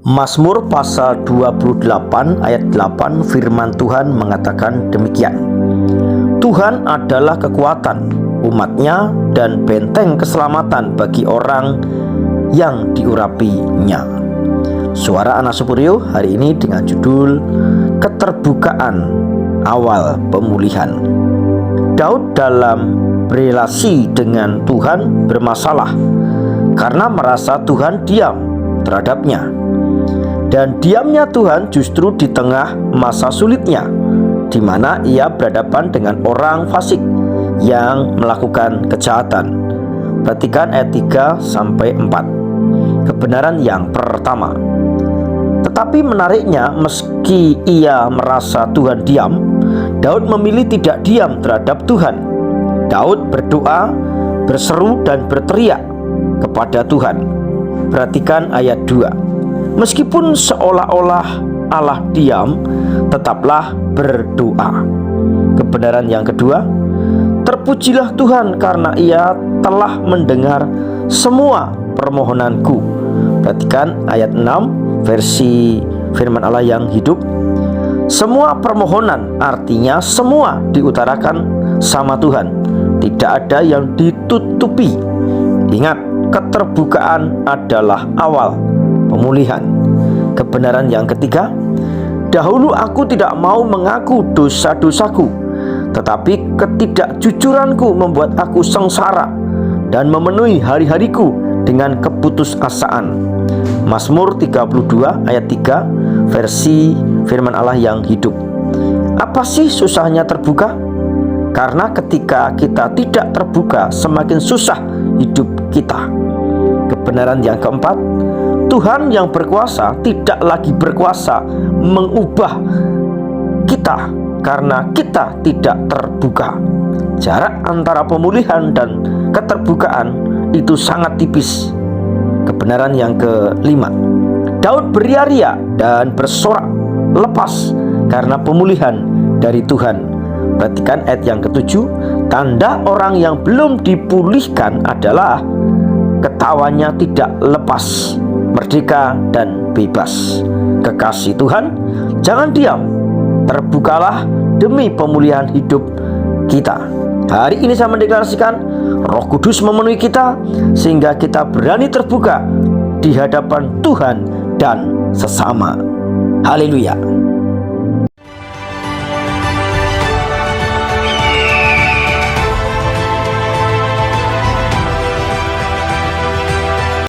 Mazmur pasal 28 ayat 8 firman Tuhan mengatakan demikian. Tuhan adalah kekuatan umatnya dan benteng keselamatan bagi orang yang diurapinya. Suara Anak Supurio hari ini dengan judul Keterbukaan Awal Pemulihan. Daud dalam berelasi dengan Tuhan bermasalah karena merasa Tuhan diam terhadapnya. Dan diamnya Tuhan justru di tengah masa sulitnya, di mana ia berhadapan dengan orang fasik yang melakukan kejahatan. Perhatikan ayat 3-4. Kebenaran yang pertama. Tetapi menariknya, meski ia merasa Tuhan diam, Daud memilih tidak diam terhadap Tuhan. Daud berdoa, berseru dan berteriak kepada Tuhan. Perhatikan ayat 2. Meskipun seolah-olah Allah diam, tetaplah berdoa. Kebenaran yang kedua, terpujilah Tuhan karena ia telah mendengar semua permohonanku. Perhatikan ayat 6 versi firman Allah yang hidup. Semua permohonan artinya semua diutarakan sama Tuhan, tidak ada yang ditutupi. Ingat, keterbukaan adalah awal pemulihan. Kebenaran yang ketiga, dahulu aku tidak mau mengaku dosa-dosaku, tetapi ketidakjujuranku membuat aku sengsara dan memenuhi hari-hariku dengan keputusasaan. Mazmur 32 ayat 3 versi firman Allah yang hidup. Apa sih susahnya terbuka? Karena ketika kita tidak terbuka, semakin susah hidup kita. Kebenaran yang keempat, Tuhan yang berkuasa tidak lagi berkuasa mengubah kita karena kita tidak terbuka. Jarak antara pemulihan dan keterbukaan itu sangat tipis. Kebenaran yang kelima, Daud beria-ria dan bersorak lepas karena pemulihan dari Tuhan. Perhatikan ayat yang ketujuh. Tanda orang yang belum dipulihkan adalah ketawanya tidak lepas, merdeka dan bebas. Kekasih Tuhan, jangan diam, terbukalah demi pemulihan hidup kita. Hari ini saya mendeklarasikan Roh Kudus memenuhi kita sehingga kita berani terbuka di hadapan Tuhan dan sesama. Haleluya.